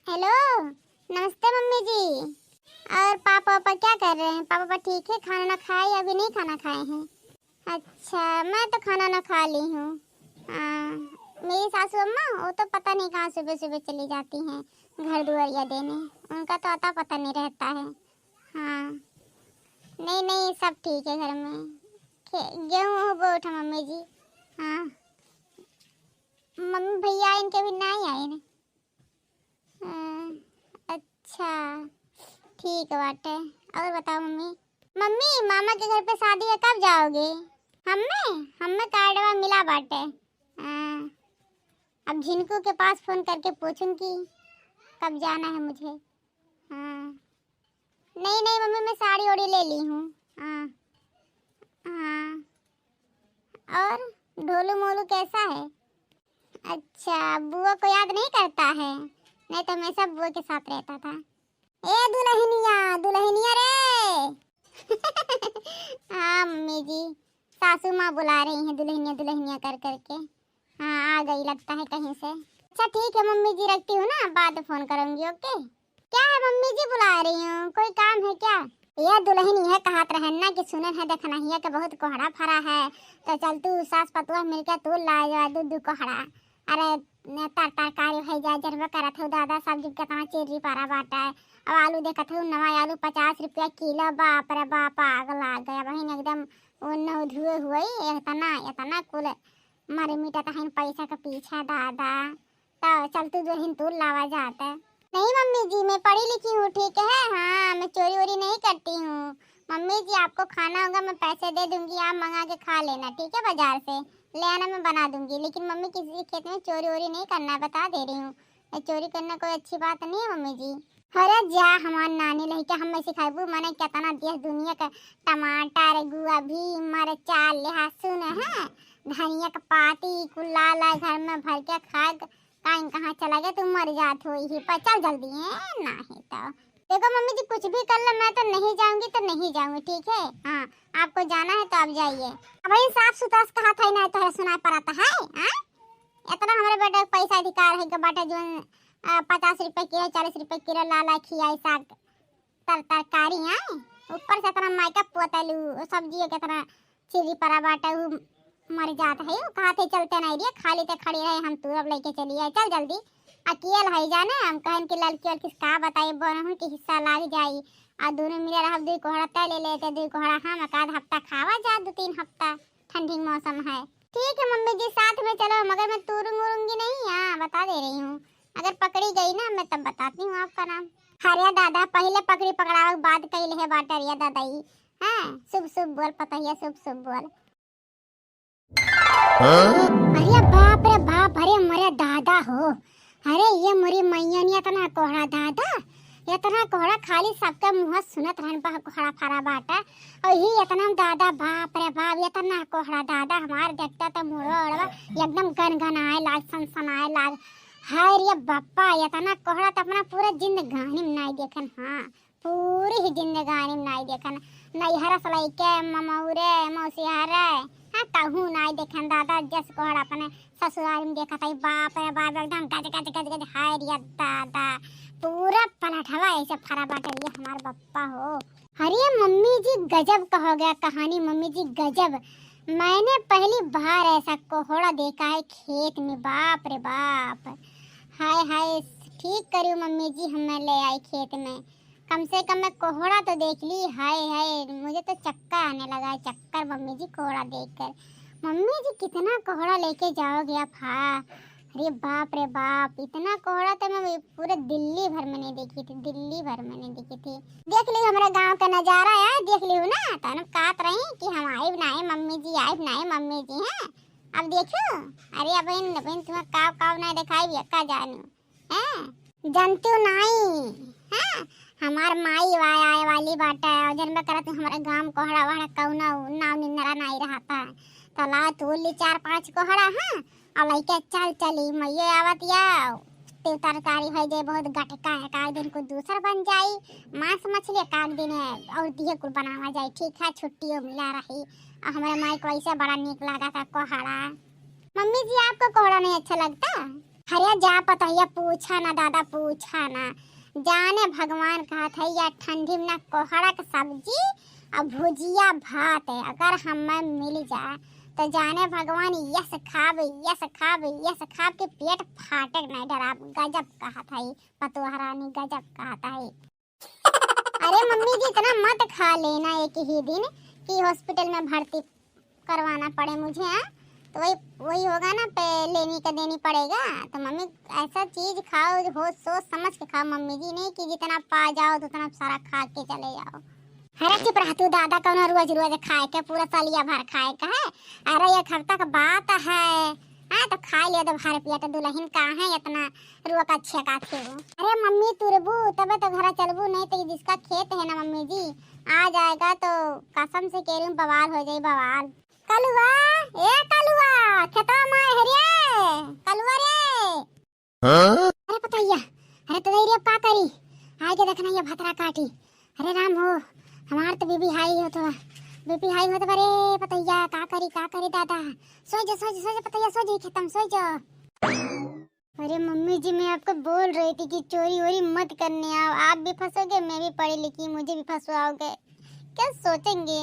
Hello. नमस्ते mummy जी। और पापा पापा क्या कर रहे हैं? पापा ठीक है? खाना ना खाए या अभी नहीं खाना खाए हैं? अच्छा, मैं तो खाना ना खा ली हूँ। हाँ, मेरी सासू अम्मा वो तो पता नहीं कहाँ सुबह सुबह चली जाती हैं घर दुआरिया देने। उनका तो अता पता नहीं रहता है। हाँ, नहीं नहीं, सब ठीक है घर में। गेहूँ वो उठा मम्मी जी। हाँ, मम्मी भैया इनके भी नहीं आए ना। अच्छा, ठीक है बाटे। और बताओ मम्मी। मम्मी मामा के घर पे शादी है, कब जाओगे? हमें हमें कार्डवा मिला बाटे। हाँ, अब झिनकू के पास फोन करके पूछूंगी कब जाना है मुझे। हाँ, नहीं नहीं मम्मी, मैं साड़ी ओड़ी ले ली हूँ। हाँ हाँ। और ढोलू मोलू कैसा है? अच्छा, बुआ को याद नहीं करता है? नहीं तो हमेशा बुआ के साथ रहता था। ए दुल्हनिया दुल्हनिया रे। हाँ मम्मी जी, सासू माँ बुला रही हैं दुल्हनिया दुल्हनिया कर करके। हाँ, आ गई लगता है कहीं से। अच्छा ठीक है मम्मी जी, रखती हूँ ना, बाद में फोन करूंगी। ओके। क्या है मम्मी जी, बुला रही हूँ? कोई काम है क्या? यह दुल्हन यह कहत रहना कि सुनन है देखना हिया के बहुत कोहड़ा फरा है, तो चल तू सास पतुआ मिलकर तू ला जा दूध कोहड़ा। अरे तर तरकारी है जा जरबा करत हो दादा, सब्जी के तना चेरी पारा बाटा है। अब आलू देखत हूँ नवा आलू 50 रुपया किलो। बाप रे बाप, आग लाग गया बहन एकदम। उन धुए हुए इतना इतना कुल मारे मीठा तहन पैसा का पीछा दादा। तो चल तू जो तू लावा जाता। नहीं मम्मी जी, मैं पढ़ी लिखी हूँ, ठीक है। हाँ, मैं चोरी वोरी नहीं करती हूँ। मम्मी जी आपको खाना होगा मैं पैसे दे दूंगी, आप मंगा के खा लेना, ठीक है। बाजार से ले आना, मैं बना दूंगी। लेकिन मम्मी किसी के खेत में चोरी वोरी नहीं करना है, बता दे रही हूँ। चोरी करना कोई अच्छी बात नहीं है मम्मी जी। अरे जा, हमार नानी लड़का हमें सिखाबू मैंने कितना दिया दुनिया का टमाटर गोभी मिर्चा लहसुन है धनिया का पाती कुल्ला ला घर में भर के खा। टाइम कहाँ चला गया, तुम मर जात हो ही पर। चल जल्दी है ना है तो देखो मम्मी जी, कुछ भी कर लो, मैं तो नहीं जाऊंगी तो नहीं जाऊंगी, ठीक है। हाँ, आपको जाना है तो आप जाइए। अब भाई साफ सुथरा कहा था ना, तो सुना पड़ता है। हाँ, इतना हमारे बेटे पैसा अधिकार है कि बेटा जो 50 रुपए किलो 40 रुपए किलो ला ला खियाई साग तरकारी है। ऊपर से इतना मायका पोतलू सब्जी कितना चिली परा बाटा मर जाता है। कहा थे चलते नहीं रही, खाली तो खड़ी रहे हम, तू अब लेके चलिए। चल जल्दी, अकेल है जाने हम कहन के लड़की और किसका बताइए बोन के हिस्सा लाग जाई। आ दोनों मिले रह दू कोहड़ा तय ले लेते, दू कोहड़ा हम एक आध हफ्ता खावा जा, 2-3 हफ्ता ठंडी मौसम है। ठीक है मम्मी जी, साथ में चलो, मगर मैं तूरूंगी नहीं। हाँ, बता दे रही हूँ, अगर पकड़ी गई ना मैं तब बताती हूँ आपका नाम। हरिया दादा पहले पकड़ी पकड़ाओ बाद कही है बाटा रिया दादा ही। हाँ, शुभ शुभ बोल पता है, शुभ शुभ बोल। अरे बाप रे बाप, अरे मरे दादा हो। अरे ये मोरी मैया नहीं इतना कोहड़ा दादा, इतना कोहड़ा खाली सबका मुंह सुनत रहन बा कोहड़ा फरा बाटा। और ही इतना दादा, बाप रे बाप, इतना कोहड़ा दादा हमार देखता तो मुड़वा एकदम गनगनाए लाग सनसनाए लाग। हाय रे बापा, इतना कोहड़ा तो अपना पूरा जिंदगानी में नहीं देखन। हाँ, पूरी ही जिंदगानी में नहीं देखन। नैहरा सलाई के ममौरे मौसिहारे हाँ कहूँ नहीं देखन दादा, जस कोहड़ा अपने ससुराल में देखा था। बाप रे बाप, एकदम गज गज गज गज। हाय रे दादा, पूरा पलटवा ऐसे फरा बाटा ये हमार बप्पा हो। अरे मम्मी जी गजब का हो गया कहानी मम्मी जी, गजब। मैंने पहली बार ऐसा कोहड़ा देखा है खेत में, बाप रे बाप। हाय हाय, ठीक करी मम्मी जी, हमें ले आई खेत में, कम से कम मैं कोहड़ा तो देख ली। हाय हाय, मुझे तो चक्कर आने लगा है, चक्कर मम्मी जी कोहड़ा देखकर। मम्मी जी कितना कोहड़ा लेके जाओगे आप? हाँ, अरे बाप रे बाप, इतना कोहड़ा तो मैं पूरे दिल्ली भर में नहीं देखी थी, दिल्ली भर में नहीं देखी थी। देख ली हमारे गांव का नजारा यार, देख ली ना, तो हम कहत रही कि हम आई बनाए मम्मी जी, आई बनाए मम्मी जी। हैं अब देखो, अरे बहन बहन तुम्हें काव काव नहीं दिखाई का जानू हैं, जानती नहीं। हाँ, हमार माई आए वाली बाटा है, जन में करत हमारे गांव कोहड़ा वहड़ा कौना नाव निन्नरा नहीं रहता। तला तोली 4-5 कोहड़ा। हाँ, और लइके चल चली मैये आवत या ते तरकारी है जे बहुत गटका है, काग दिन को दूसर बन जाई मांस मछली, काग दिन और दिए कुल बनावा जाए, ठीक है। छुट्टियों मिला रही और हमारे माई को ऐसे बड़ा नीक लगा था कोहड़ा। मम्मी जी आपको कोहड़ा नहीं अच्छा लगता? अरे जा पतैया पूछा ना दादा, पूछा ना। जाने भगवान कहा था या ठंडी में ना कोहड़ा का सब्जी और भुजिया भात है अगर हमें मिल जाए तो जाने भगवान यस खाब के पेट फाटक नहीं डरा। गजब कहा था ये पतोहरानी, गजब कहा था ये। अरे मम्मी जी इतना मत खा लेना एक ही दिन कि हॉस्पिटल में भर्ती करवाना पड़े मुझे। हाँ तो वही वही होगा ना, पे लेनी का देनी पड़ेगा। तो मम्मी ऐसा चीज खाओ हो सोच समझ के खाओ मम्मी जी, नहीं कि जितना पा जाओ तो उतना सारा खा के चले जाओ। अरे चुप रह तू दादा, कौन रोज रोज खाए के पूरा सालिया भर खाए का है। अरे एक हफ्ता का बात है। हाँ तो खा लिया तो भर पिया तो दुल्हन कहाँ है इतना रुआ का अच्छे का थे वो। अरे मम्मी तुरबू तबे तो घर चलबू, नहीं तो जिसका खेत है ना मम्मी जी आ जाएगा तो कसम से कह रही हूँ बवाल हो जाए बवाल। कलुआ ए कलुआ खेतवा में हरिये कलुआ रे। अरे पतैया, अरे तो रे का करी आगे देखना ये भतरा काटी। अरे राम हो हमार तो बीबी हाई हो तो अरे पतैया का करी दादा। सो जा पतैया, सो जा खत्म सो जा। अरे मम्मी जी मैं आपको बोल रही थी कि चोरी वोरी मत करने आओ, आप भी फंसोगे मैं भी पढ़ी लिखी मुझे भी फंसवाओगे, क्या सोचेंगे।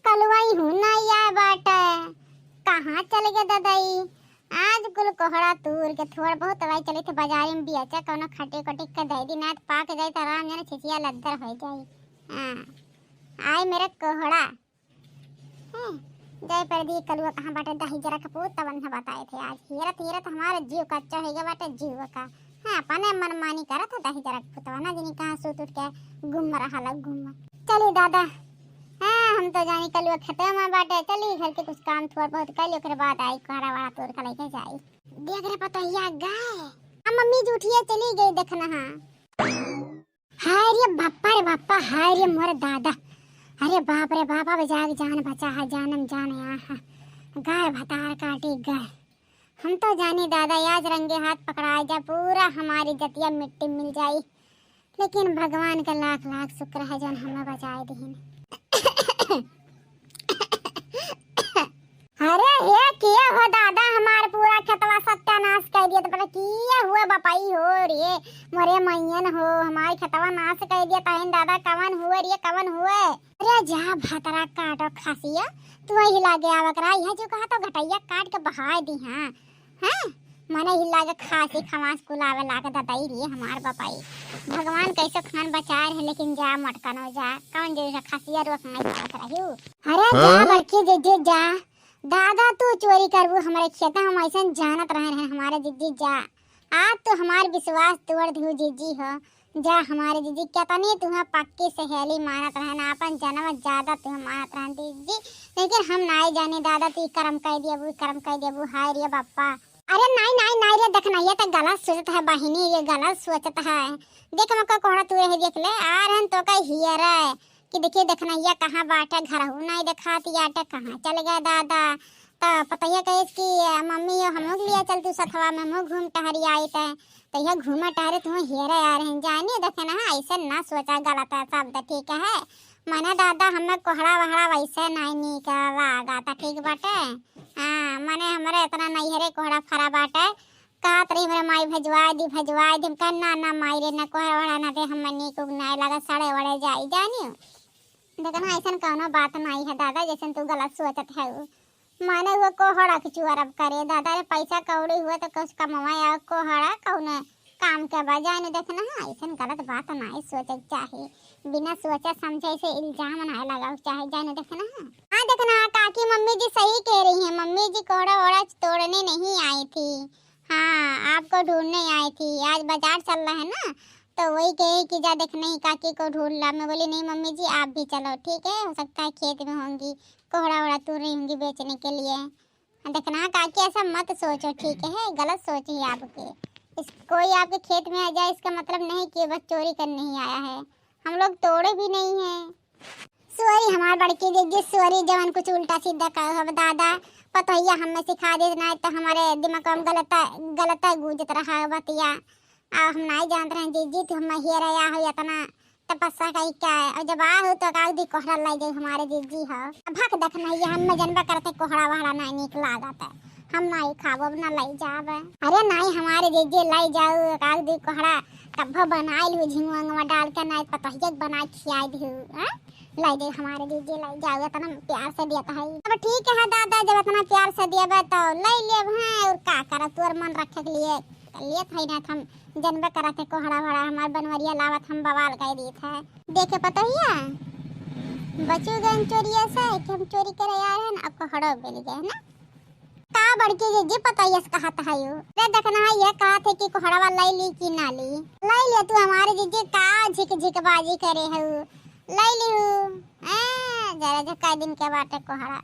कलवाई हूँ ना यार बाटा कहाँ चले गए दादाई। आज कुल कोहड़ा तूर के थोड़ा बहुत दवाई चले थे बाजार में बियाचा कोनो खटे कटे का दे दी ना पाक जाए तो आराम जाने छिछिया लद्दर हो जाए। हाँ आए मेरा कोहड़ा जय पर दी कलुआ कहाँ बाटे दही जरा कपूत तवन बताए थे। आज हीरत हमारा जीव कच्चा हो गया बाटे जीव का। हाँ अपने मनमानी करा था दही जरा कपूतवा ना जिनी कहाँ सूत उठ के घूम रहा लग घूम। चली दादा हाँ हम तो जानी कलुआ खेते में बाटे, चली घर के कुछ काम थोड़ा बहुत कर लियो फिर बाद आई कोहड़ा वाला तोड़ के लेके जाई। देख रहे पतैया गाय अब मम्मी जी उठिए चली गई देखना। हाँ हाय रे बापा हाय रे मोर दादा। अरे बाप रे बाप अब जाग जान बचा है जानम जान यहाँ गाय भतार काटी गए। हम तो जाने दादा आज रंगे हाथ पकड़ाए जा पूरा हमारी जतिया मिट्टी मिल जाई, लेकिन भगवान का लाख लाख शुक्र है जो हमें बचाए दीन। अरे ये किया हो दादा हमारे पूरा खेतवा सत्यानाश कर दिया। तो पता किया हुआ बापाई हो रे मरे मैयन हो हमारे खेतवा नाश कर दिया। तहन दादा कवन हुए रे कवन हुए। अरे जा भतरा काटो खासिया तू हिला गया बकरा यह जो कहा तो घटैया काट के बहा दी। हाँ हाँ मने हिला के खासी खमास कुलावे लाके ददाई रे हमार बापाई। भगवान कैसे खान बचाए है लेकिन जा मटकन हो जा कौन जे खासिया रोक नहीं पात रही। अरे जा बड़की जे जा दादा तू चोरी करबू हमारे खेत हम ऐसा जानत रहे हैं हमारे जीजी जा। आज तो हमारे विश्वास तोड़ दियो जीजी हो जा हमारे जीजी क्या तनी तुम्हें पक्की सहेली मानत रहे ना अपन जन्म ज्यादा तुम्हें मानत रहे जीजी, लेकिन हम नहीं जाने दादा तू कर्म कह दिया हाय रे बापा। अरे नहीं रे देखना ये तो गलत सोचत है बहिनी, ये गलत सोचत है। देख मक्का कोहड़ा तू यही देख ले आ रहन तो का हियर है कि देखिए देखना ये कहाँ बाटे घर हूँ नहीं दिखाती आटे कहाँ चल गए दादा। तो पतैया कहे कि मम्मी हम लोग लिया चल तू सथवा में मुँह घूम टहरी आई थे तो यह घूमा टहरे तुम हेरे आ रहे जानिए देखे ना ऐसे ना सोचा गलत है शब्द ठीक है। मैंने दादा हमें कोहड़ा वहड़ा वैसे नहीं निकला था ठीक बाटे। हाँ मैंने हमारे इतना नहीं हरे कोहड़ा फरा बाटे कहा तरी मेरे माई भजवाई दी कहना ना माई रे ना कोहड़ा वहड़ा ना दे हम नी को नहीं लगा सड़े वड़े जाई जानियो। देखना ऐसा कौनो बात नहीं है दादा जैसे तू गलत सोचत है। माने वो कोहड़ा के चुअरब करे दादा रे पैसा कौड़ी हुआ तो कुछ कमाया कोहड़ा कौन काम के बजाय ने देखना है ऐसा गलत बात नहीं सोचे चाहिए बिना सोचे समझे से इल्जाम नहीं लगाओ चाहे जाने देखना है। हाँ देखना काकी मम्मी जी सही कह रही हैं मम्मी जी कोहड़ा वोड़ा तोड़ने नहीं आई थी। हाँ आपको ढूंढने आई थी आज बाजार चल रहा है ना तो वही कहे कि जा देखने ही काकी को ढूंढ ला। मैं बोली नहीं मम्मी जी आप भी चलो ठीक है हो सकता है खेत में होंगी कोहड़ा वोड़ा तोड़ रही होंगी बेचने के लिए। देखना काकी ऐसा मत सोचो ठीक है गलत सोच ही आपके। कोई आपके खेत में आ जाए इसका मतलब नहीं कि बस चोरी करने ही आया है, हम लोग तोड़े भी नहीं है। सॉरी हमारे बड़की दीदी सॉरी जवान कुछ उल्टा सीधा कहो दादा पतैया हमें सिखा दे ना तो हमारे दिमाग में गलत गूंजत रहा बतिया। हम नहीं जानते हैं जीजी तो हम हियर आया हो इतना तपस्या का क्या है और जब आ हो तो काउ दी कोहड़ा लाई जाए हमारे जीजी हो भक देखना ये हम जनबा करते कोहड़ा वहड़ा नहीं निकला जाता हम नहीं खाबो ना लाई जाब। अरे नहीं हमारे जीजे लाई जाओ काग दी कोहड़ा कब्बा बनाई लू झिंगवा में डाल के नहीं पतहिया बना खिया दी हां लाई दे हमारे जीजे लाई जाओ इतना प्यार से दिया है। अब ठीक है दादा जब इतना प्यार से दिया तो ले लेब है और का कर तोर मन रखे के लिए लिए थे ना हम जनबे करते कोहड़ा भड़ा हमार बनवरिया लावत हम बवाल कह दी था देखे पतहिया बचू गए चोरिया से कि हम चोरी करे आ रहे हैं अब कोहड़ा मिल गए ना का बड़की जी पता यस कहत है यो रे देखना है ये कहा थे कि कोहड़ा वाला ली कि ना ली लाई ले तू हमारे जीजे का झिक झिक बाजी करे है लाई ली जरा जका दिन के बाटे कोहड़ा